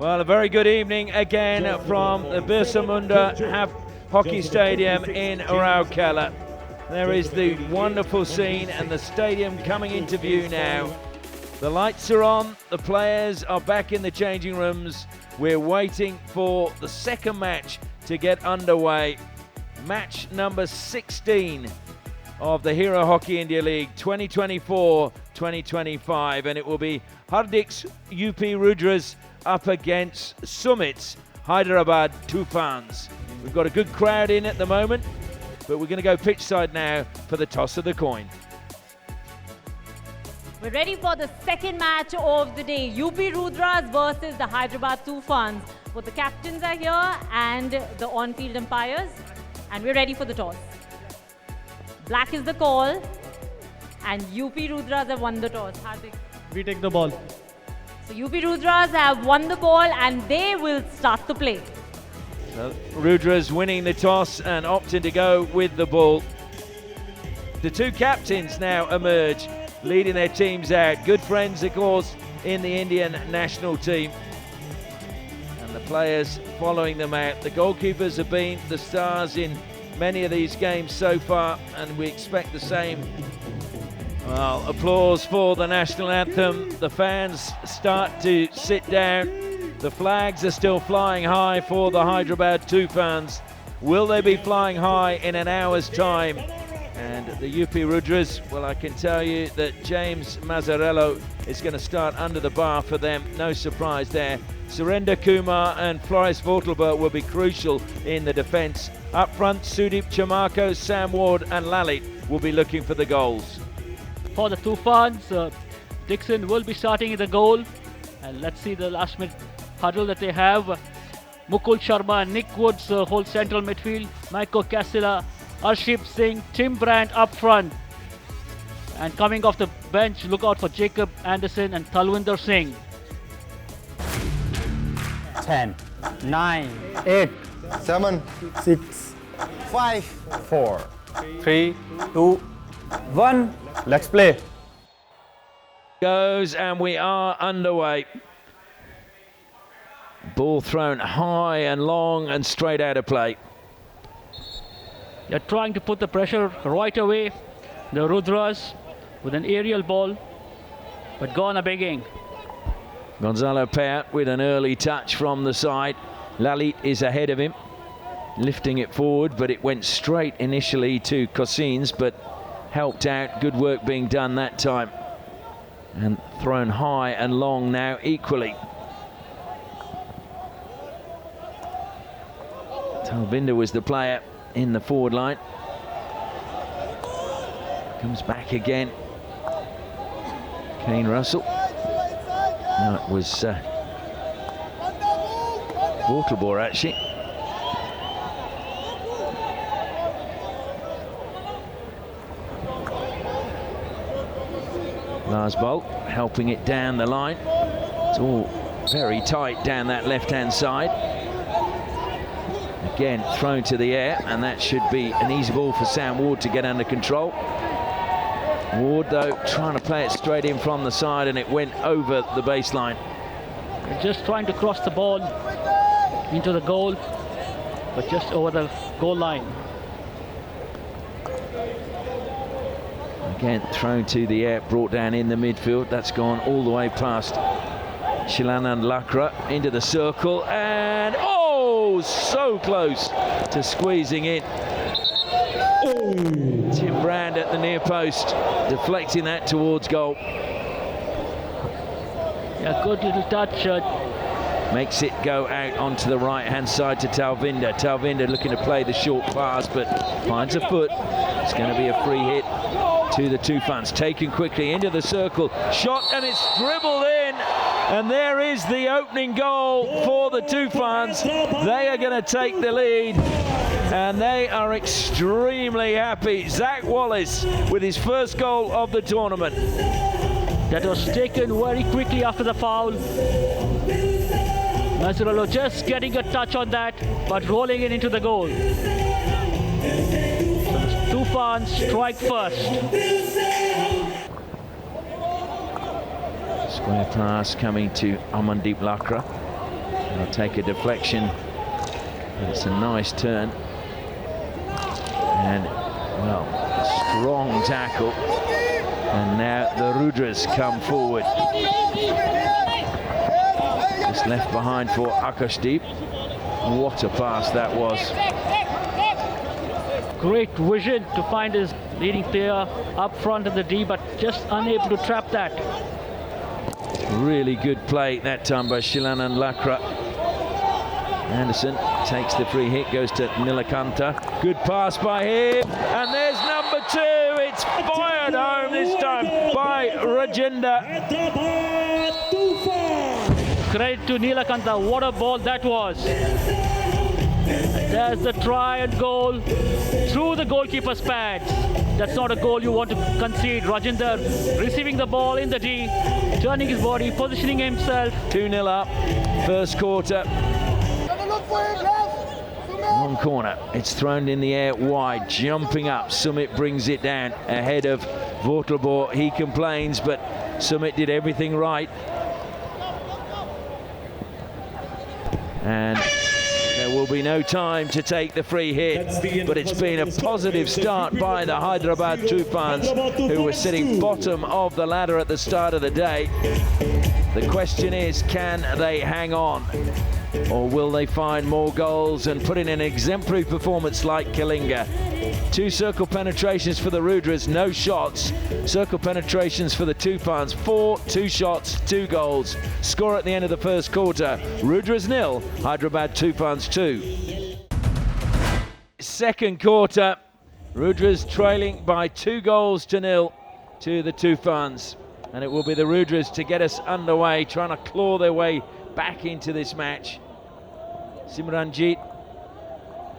Well, a very good evening again from the Birsa Munda Hockey Stadium in Rourkela. There is the wonderful scene and the stadium coming into view now. The lights are on, the players are back in the changing rooms. We're waiting for the second match to get underway. Match number 16 of the Hero Hockey India League 2024-2025, and it will be Hardik's UP Rudras up against Sumit's Hyderabad Toofans. We've got a good crowd in at the moment, but we're going to go pitch side now for the toss of the coin. We're ready for the second match of the day. UP Rudras versus the Hyderabad Toofans. Both the captains are here and the on-field umpires. And we're ready for the toss. Black is the call. And UP Rudras have won the toss. Hardik. We take the ball. So UP Rudras have won the ball and they will start the play. So Rudras winning the toss and opting to go with the ball. The two captains now emerge, leading their teams out. Good friends, of course, in the Indian national team. And the players following them out. The goalkeepers have been the stars in many of these games so far, and we expect the same. Well, applause for the national anthem. The fans start to sit down. The flags are still flying high for the Hyderabad Toofans. Will they be flying high in an hour's time? And the UP Rudras, well, I can tell you that James Mazzarello is going to start under the bar for them. No surprise there. Surrender Kumar and Floris Vortelberg will be crucial in the defence. Up front, Sudeep Chamako, Sam Ward and Lalit will be looking for the goals. For the Toofans, Dixon will be starting in the goal. And let's see the last minute huddle that they have. Mukul Sharma, Nick Woods hold central midfield. Maiko Casilla, Arship Singh, Tim Brandt up front. And coming off the bench, look out for Jacob Anderson and Talwinder Singh. 10, 9, 8, 7, 6, 5, 4, 3, 2, 1. Let's play. Goes and we are underway. Ball thrown high and long and straight out of play. They're trying to put the pressure right away. The Rudras with an aerial ball, but gone a begging. Gonzalo Peat with an early touch from the side. Lalit is ahead of him, lifting it forward, but it went straight initially to Cosines, but helped out. Good work being done that time. And thrown high and long now equally. Talvinder was the player in the forward line. Comes back again. Kane Russell. No, it was Vortelborg actually. Lars Bolt helping it down the line. It's all very tight down that left-hand side. Again, thrown to the air, and that should be an easy ball for Sam Ward to get under control. Ward, though, trying to play it straight in from the side, and it went over the baseline. They're just trying to cross the ball into the goal, but just over the goal line. Again, thrown to the air, brought down in the midfield. That's gone all the way past Shilanand Lakra into the circle, and oh, so close to squeezing in. Tim Brand at the near post, deflecting that towards goal. Yeah, good little touch. Makes it go out onto the right-hand side to Talvinder. Talvinder looking to play the short pass, but finds a foot. It's going to be a free hit to the Toofans. Taken quickly into the circle. Shot, and it's dribbled in. And there is the opening goal for the Toofans. They are going to take the lead. And they are extremely happy. Zach Wallace with his first goal of the tournament. That was taken very quickly after the foul. Mazzarello just getting a touch on that, but rolling it into the goal. So the Toofans strike first. Square pass coming to Amandeep Lakra. They'll take a deflection. It's a nice turn. And, well, a strong tackle. And now the Rudras come forward. Just left behind for Akashdeep. What a pass that was. Great vision to find his leading player up front in the D, but just unable to trap that. Really good play that time by Shilanan Lakra. Anderson takes the free hit, goes to Nilakanta. Good pass by him, and there's number 2. It's fired home this time by Rajendra. Credit to Nilakanta, what a ball that was. There's the try and goal through the goalkeeper's pads. That's not a goal you want to concede. Rajendra receiving the ball in the D, turning his body, positioning himself. 2-0 up, first quarter. Long corner, it's thrown in the air wide, jumping up. Sumit brings it down ahead of Vortelbohr. He complains, but Sumit did everything right. And there will be no time to take the free hit, but it's been a positive start by the Hyderabad Toofans, who were sitting bottom of the ladder at the start of the day. The question is, can they hang on? Or will they find more goals and put in an exemplary performance like Kalinga? 2 circle penetrations for the Rudras, no shots. Circle penetrations for the Toofans, 4, 2 shots, 2 goals. Score at the end of the first quarter, Rudras 0, Hyderabad Toofans 2. Second quarter, Rudras trailing by 2-0 to the Toofans. And it will be the Rudras to get us underway, trying to claw their way back into this match. Simranjit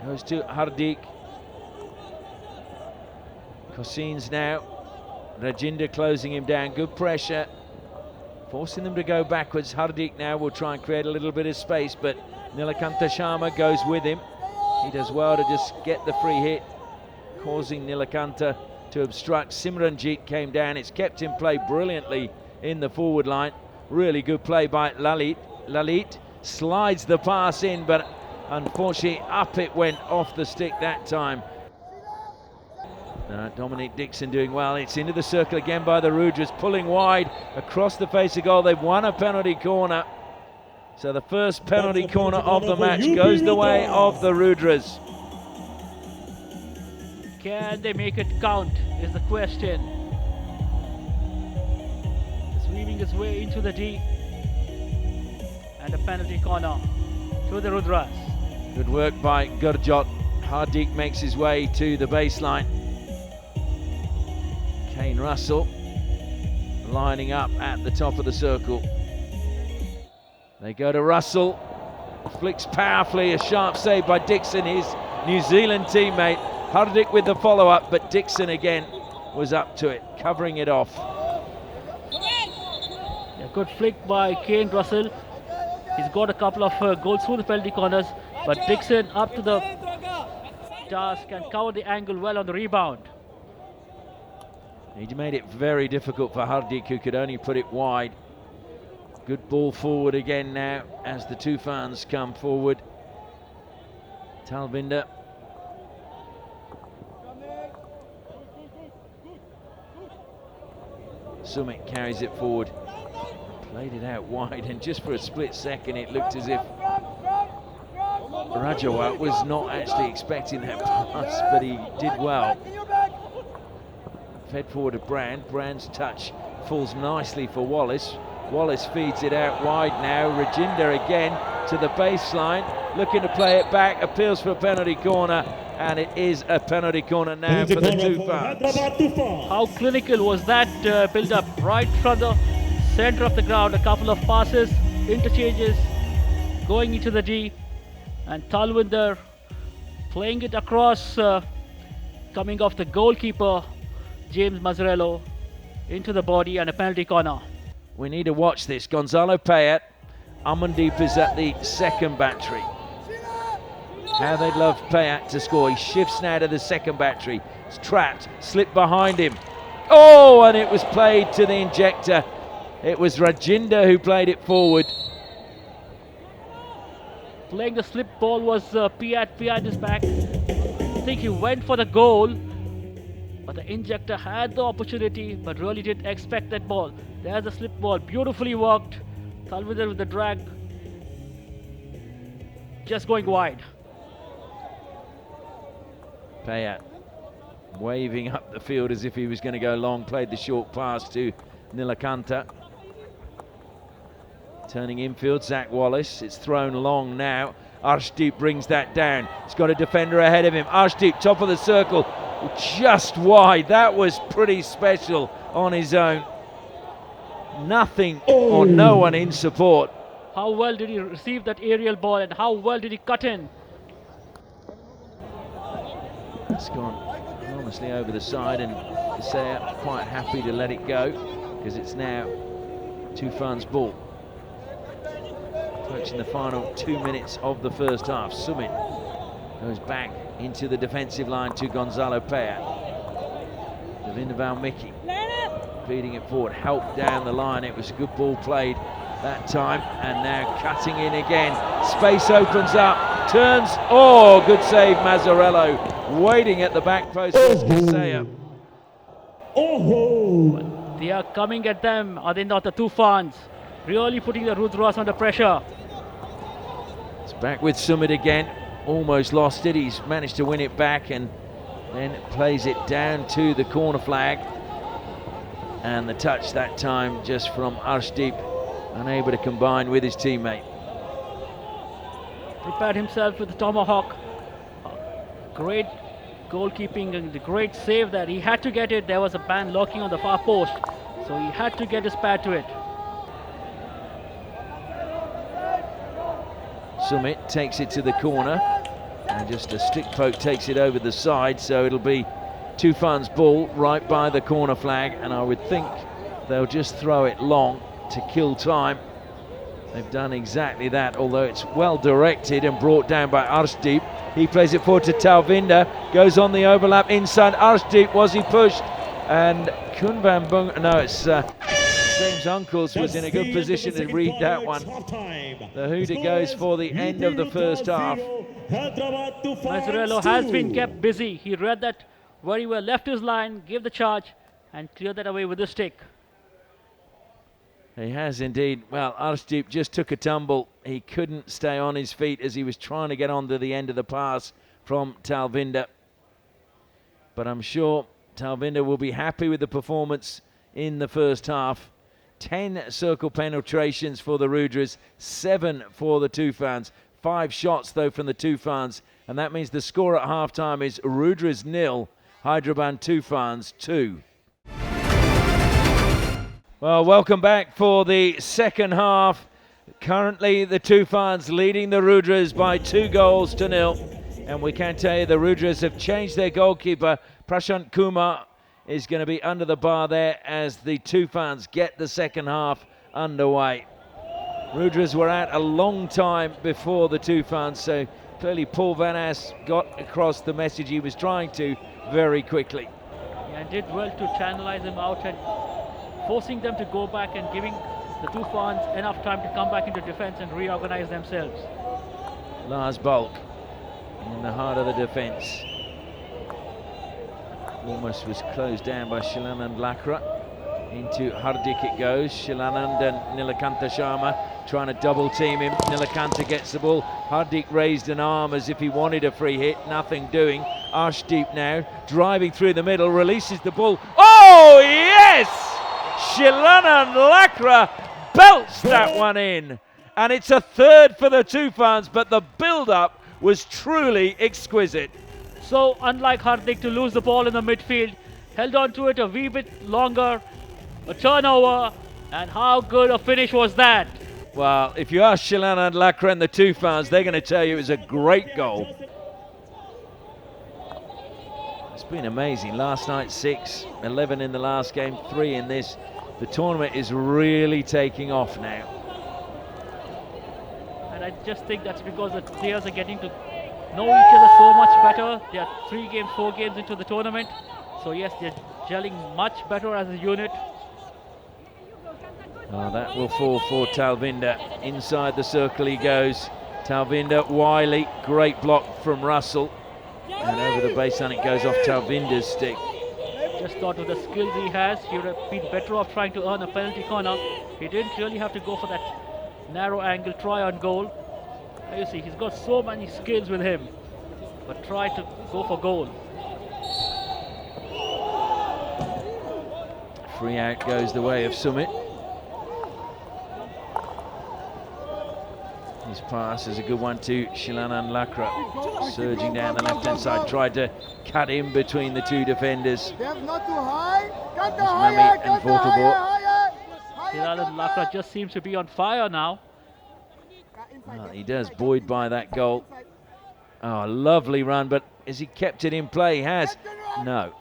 goes to Hardik. Cosines now. Rajendra closing him down. Good pressure. Forcing them to go backwards. Hardik now will try and create a little bit of space, but Nilakanta Sharma goes with him. He does well to just get the free hit, causing Nilakanta to obstruct. Simranjit came down. It's kept in play brilliantly in the forward line. Really good play by Lalit. Lalit slides the pass in, but unfortunately up it went off the stick that time. Dominic Dixon doing well. It's into the circle again by the Rudras, pulling wide across the face of goal. They've won a penalty corner. So the first penalty corner of the match goes the way of the Rudras. Can they make it count is the question. It's weaving its way into the D. And a penalty corner to the Rudras. Good work by Gurjot. Hardik makes his way to the baseline. Kane Russell lining up at the top of the circle. They go to Russell. Flicks powerfully, a sharp save by Dixon, his New Zealand teammate. Hardik with the follow-up, but Dixon again was up to it, covering it off. A good flick by Kane Russell. He's got a couple of goals through the penalty corners, but Dixon up to the task and covered the angle well on the rebound. He made it very difficult for Hardik, who could only put it wide. Good ball forward again now as the Toofans come forward. Talvinder. Sumit carries it forward. Played it out wide, and just for a split second it looked as if Rajawat was not actually expecting that pass, but he did well. Fed forward to Brand. Brand's touch falls nicely for Wallace. Wallace feeds it out wide now. Rajendra again to the baseline, looking to play it back, appeals for a penalty corner, and it is a penalty corner now for the Toofans. How clinical was that build-up right from the center of the ground? A couple of passes, interchanges, going into the D, and Talvinder playing it across, coming off the goalkeeper, James Mazzarello, into the body, and a penalty corner. We need to watch this. Gonzalo Payet. Amandeep is at the second battery. How they'd love Payet to score. He shifts now to the second battery. It's trapped, slipped behind him. Oh, and it was played to the injector. It was Rajendra who played it forward. Playing the slip ball was Piat. Piat is back. I think he went for the goal, but the injector had the opportunity, but really didn't expect that ball. There's the slip ball, beautifully worked. Talvinder with the drag, just going wide. Payat waving up the field as if he was going to go long, played the short pass to Nilakanta. Turning infield, Zach Wallace. It's thrown long now. Arshdeep brings that down. He's got a defender ahead of him. Arshdeep, top of the circle, just wide. That was pretty special on his own. Nothing or no one in support. How well did he receive that aerial ball, and how well did he cut in? It's gone enormously over the side, and Isaiah quite happy to let it go because it's now Toofans' ball. Approaching the final 2 minutes of the first half. Sumit goes back into the defensive line to Gonzalo Payat. Davinder Valmiki feeding it forward, helped down the line. It was a good ball played that time, and now cutting in again. Space opens up, turns, oh, good save Mazzarello. Waiting at the back post was Kaseya. They are coming at them, are they not, the Toofans? Really putting the Rudras under pressure. It's back with Sumit again. Almost lost it. He's managed to win it back and then plays it down to the corner flag. And the touch that time just from Arshdeep, unable to combine with his teammate. Prepared himself with the tomahawk. Great goalkeeping and the great save there. He had to get it. There was a man locking on the far post, so he had to get his pad to it. Sumit takes it to the corner, and just a stick poke takes it over the side, so it'll be Toofans' ball right by the corner flag, and I would think they'll just throw it long to kill time. They've done exactly that, although it's well directed and brought down by Arshdeep. He plays it forward to Talvinder, goes on the overlap inside Arshdeep. Was he pushed? And Kunvan Bung, no, it's James Uncles was in a good position to read that one. The hooter goes for the end of the first half. Mazzarello has been kept busy. He read that very well, left his line, gave the charge, and cleared that away with the stick. He has indeed. Well, Arshdeep just took a tumble. He couldn't stay on his feet as he was trying to get onto the end of the pass from Talvinder. But I'm sure Talvinder will be happy with the performance in the first half. 10 circle penetrations for the Rudras, 7 for the Toofans. 5 shots, though, from the Toofans. And that means the score at halftime is Rudras 0, Hyderabad Toofans 2. Well, welcome back for the second half. Currently, the Toofans leading the Rudras by 2-0. And we can tell you the Rudras have changed their goalkeeper. Prashant Kumar is going to be under the bar there as the Toofans get the second half underway. Rudras were out a long time before the Toofans, so clearly Paul Van As got across the message he was trying to very quickly. Yeah, did well to channelize him out and forcing them to go back and giving the Toofans enough time to come back into defense and reorganize themselves. Lars Bulk in the heart of the defense. Almost was closed down by Shilanand Lakra. Into Hardik it goes. Shilanand and Nilakanta Sharma trying to double team him. Nilakanta gets the ball. Hardik raised an arm as if he wanted a free hit. Nothing doing. Arshdeep now driving through the middle, releases the ball. Oh yes! Shilanand Lakra belts that one in. And it's a third for the Toofans, but the build-up was truly exquisite. So unlike Hardik to lose the ball in the midfield, held on to it a wee bit longer, a turnover, and how good a finish was that? Well, if you ask Shilanand Lakra and the Toofans, they're going to tell you it was a great goal. It's been amazing. Last night 6, 11 in the last game, 3 in this. The tournament is really taking off now. And I just think that's because the players are getting to know each other so much better. They are 3 games, 4 games into the tournament. So yes, they're gelling much better as a unit. Oh, that will fall for Talvinder. Inside the circle he goes. Talvinder, Wiley, great block from Russell. And over the baseline it goes off Talvinder's stick. Just thought with the skills he has, he would have been better off trying to earn a penalty corner. He didn't really have to go for that narrow angle try on goal. You see, he's got so many skills with him, but try to go for goal. Free out goes the way of Sumit. His pass is a good one to Shilanan Lakra, surging down the left-hand side, tried to cut in between the two defenders. Mamit and Vortelbor. Shilanan Lakra just seems to be on fire now. Well, he does, buoyed by that goal. Oh, lovely run, but has he kept it in play? He has. No.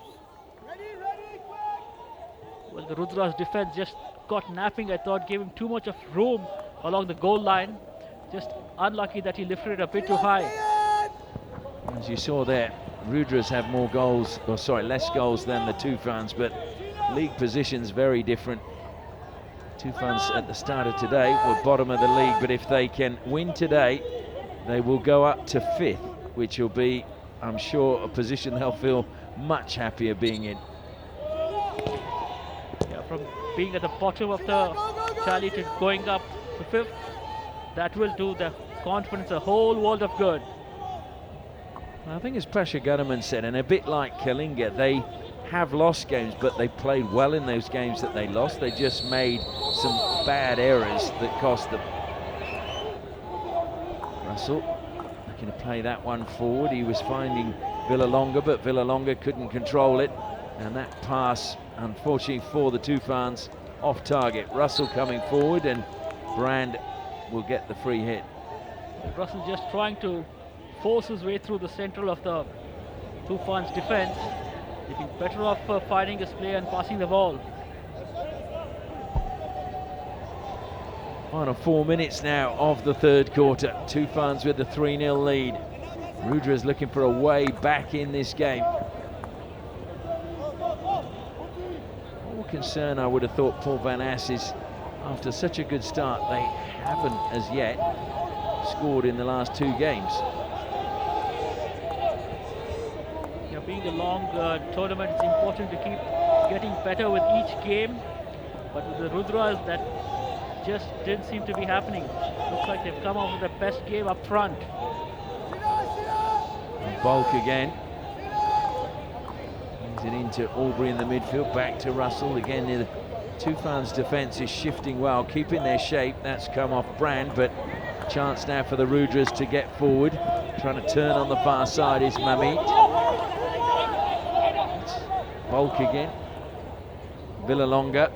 Well, the Rudras defense just got napping, I thought, gave him too much of room along the goal line. Just unlucky that he lifted it a bit too high. As you saw there, Rudras have more goals, or sorry, less goals than the Toofans, but league positions very different. Toofans at the start of today were bottom of the league, but if they can win today, they will go up to 5th, which will be, I'm sure, a position they'll feel much happier being in. Yeah, from being at the bottom of the tally to going up to 5th, that will do the confidence a whole world of good. I think as Prasha Gunnerman said, and a bit like Kalinga, they have lost games, but they played well in those games that they lost. They just made some bad errors that cost them. Russell looking to play that one forward. He was finding Villalonga, but Villalonga couldn't control it. And that pass, unfortunately for the Toofans, off target. Russell coming forward, and Brand will get the free hit. Russell just trying to force his way through the central of the Toofans defense. He'd be better off finding his play and passing the ball. Final 4 minutes now of the third quarter. Toofans with the 3-0 lead. Rudras looking for a way back in this game. More concern, I would have thought, Paul Van Ass is, after such a good start, they haven't as yet scored in the last 2 games. Yeah, being a long tournament, it's important to keep getting better with each game. But with the Rudras, that just didn't seem to be happening. Looks like they've come up with the best game up front. And Bulk again. Brings it into Aubrey in the midfield, back to Russell. Again, the Toofans' defence is shifting well, keeping their shape. That's come off Brand, but chance now for the Rudras to get forward. Trying to turn on the far side is Mamit. It's Bulk again. Villalonga.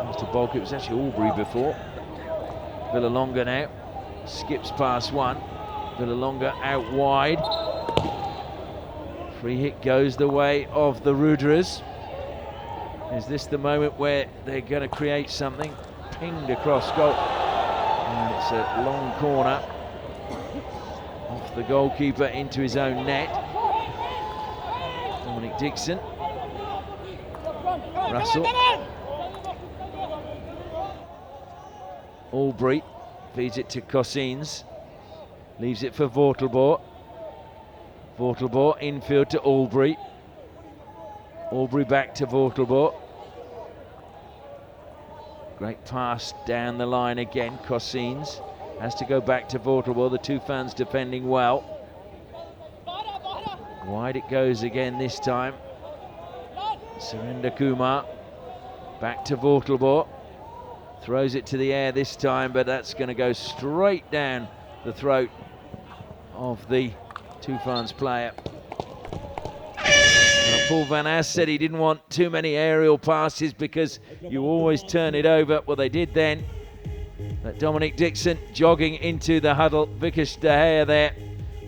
Mr. Bulk, it was actually Aubrey before. Villalonga now. Skips past one. Villalonga out wide. Free hit goes the way of the Rudras. Is this the moment where they're going to create something? Pinged across goal. And it's a long corner. Off the goalkeeper into his own net. Dominic Dixon. Russell. Aubrey feeds it to Cossins. Leaves it for Vortelbor. Vortelbor infield to Aubrey. Aubrey back to Vortelbor. Great pass down the line again. Cossins has to go back to Vortelbor. The Toofans defending well. Wide it goes again this time. Surinder Kumar back to Vortelbor. Throws it to the air this time, but that's going to go straight down the throat of the Toofans player. Paul Van Ass said he didn't want too many aerial passes because you always turn it over. Well, they did then. But Dominic Dixon jogging into the huddle. Vikesh De Gea there.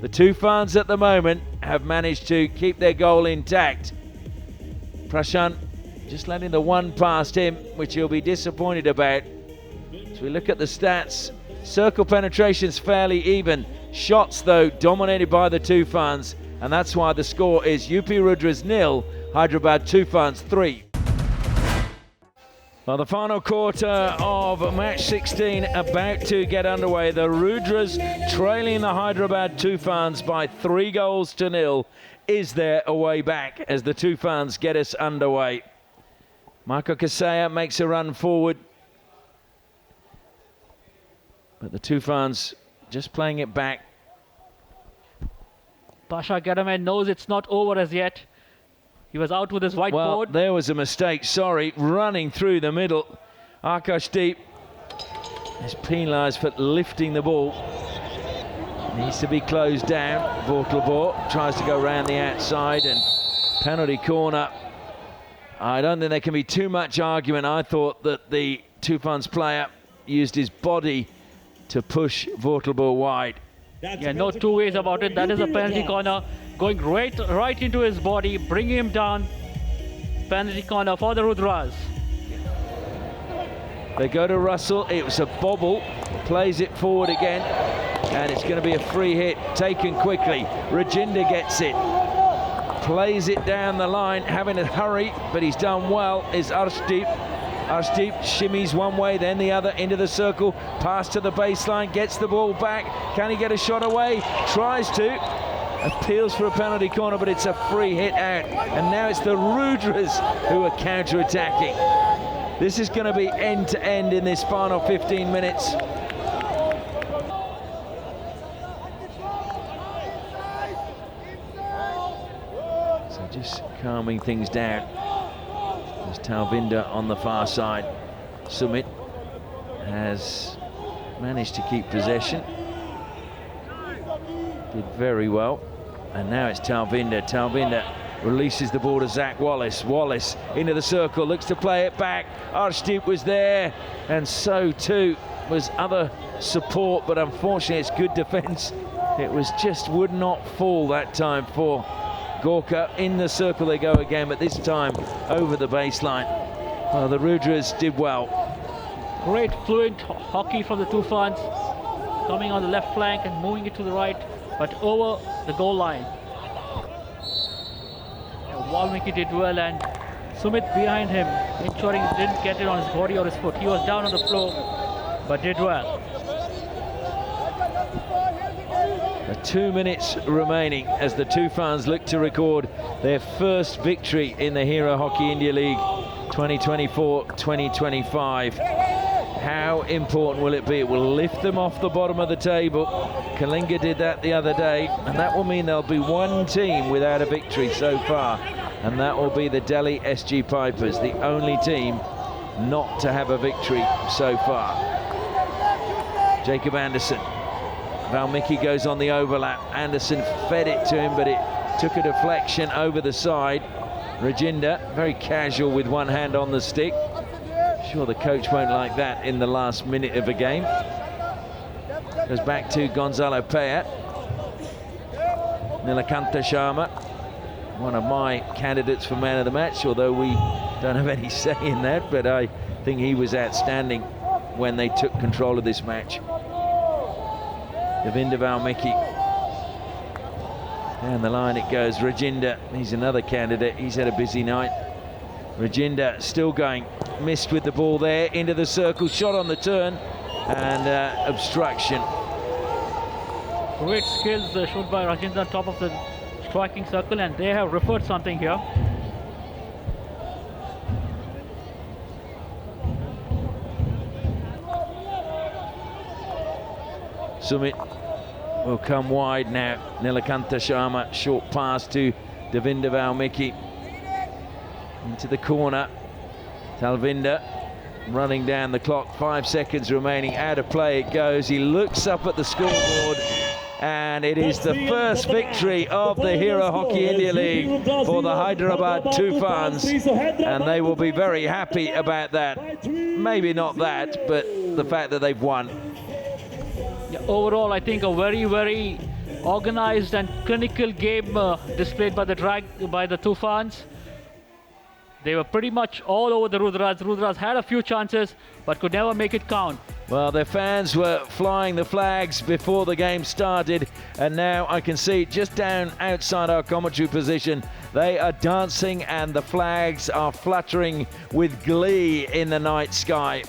The Toofans at the moment have managed to keep their goal intact. Prashant just letting the one past him, which he'll be disappointed about. As we look at the stats, circle penetration's fairly even. Shots, though, dominated by the Toofans, and that's why the score is UP Rudras 0, Hyderabad Toofans 3. Well, the final quarter of match 16 about to get underway. The Rudras trailing the Hyderabad Toofans by 3-0 is their way back as the Toofans get us underway. Marco Casella makes a run forward, but the Toofans just playing it back. Pasha Gadaman knows it's not over as yet. He was out with his whiteboard. Well, there was a mistake, sorry, running through the middle. Akashdeep is penalised for lifting the ball. Needs to be closed down. Vortelbor tries to go around the outside and penalty corner. I don't think there can be too much argument. I thought that the Toofans player used his body to push Vortelbor wide. Yeah, no two ways about it. That is a penalty corner. Going right into his body, bringing him down. Penalty corner for the Rudras. They go to Russell. It was a bobble. Plays it forward again. And it's going to be a free hit. Taken quickly. Rajinder gets it. Plays it down the line. Having to hurry, but he's done well, is Arshdeep. Arshdeep shimmies one way, then the other into the circle. Pass to the baseline. Gets the ball back. Can he get a shot away? Tries to. Appeals for a penalty corner, but it's a free hit out. And now it's the Rudras who are counter-attacking. This is going to be end-to-end in this final 15 minutes. So just calming things down. There's Talvinder on the far side. Sumit has managed to keep possession. Did very well. And now it's Talvinder. Talvinder releases the ball to Zach Wallace. Wallace into the circle, looks to play it back. Arshdeep was there, and so too was other support, but unfortunately it's good defence. It was just would not fall that time for Gorka. In the circle they go again, but this time over the baseline. Well, the Rudras did well. Great fluent hockey from the Toofans. Coming on the left flank and moving it to the right, but over the goal line. Valmiki did well, and Sumit behind him, ensuring he didn't get it on his body or his foot. He was down on the floor, but did well. 2 minutes remaining as the Toofans look to record their first victory in the Hero Hockey India League 2024-2025. How important will it be? It will lift them off the bottom of the table. Kalinga did that the other day, and that will mean there'll be one team without a victory so far, and that will be the Delhi SG Pipers, the only team not to have a victory so far. Jacob Anderson. Valmiki goes on the overlap. Anderson fed it to him, but it took a deflection over the side. Rajinder, very casual with one hand on the stick. Sure the coach won't like that in the last minute of a game. Goes back to Gonzalo Payat. Nilakanta Sharma, one of my candidates for man of the match, although we don't have any say in that, but I think he was outstanding when they took control of this match. Davinder Valmiki. Down the line it goes. Rajinder, he's another candidate. He's had a busy night. Rajinder still going. Missed with the ball there. Into the circle. Shot on the turn. And obstruction. Great skills shown by Rajinder on top of the striking circle, and they have referred something here. Sumit will come wide now. Nilakanta Sharma, short pass to Davinder Valmiki. Into the corner. Talvinder running down the clock. 5 seconds remaining. Out of play it goes. He looks up at the scoreboard, and it is the first victory of the Hero Hockey India League for the Hyderabad Toofans, and they will be very happy about that. Maybe not that, but the fact that they've won. Yeah, overall, I think a very, very organized and clinical game displayed by the Toofans. They were pretty much all over the Rudras. Rudras had a few chances, but could never make it count. Well, the fans were flying the flags before the game started, and now I can see just down outside our commentary position, they are dancing and the flags are fluttering with glee in the night sky.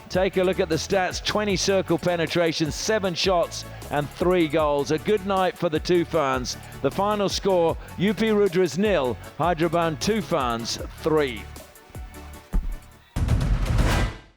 Take a look at the stats: 20 circle penetrations, 7 shots and 3 goals. A good night for the Toofans. The final score, UP Rudras 0, Hyderabad Toofans 3.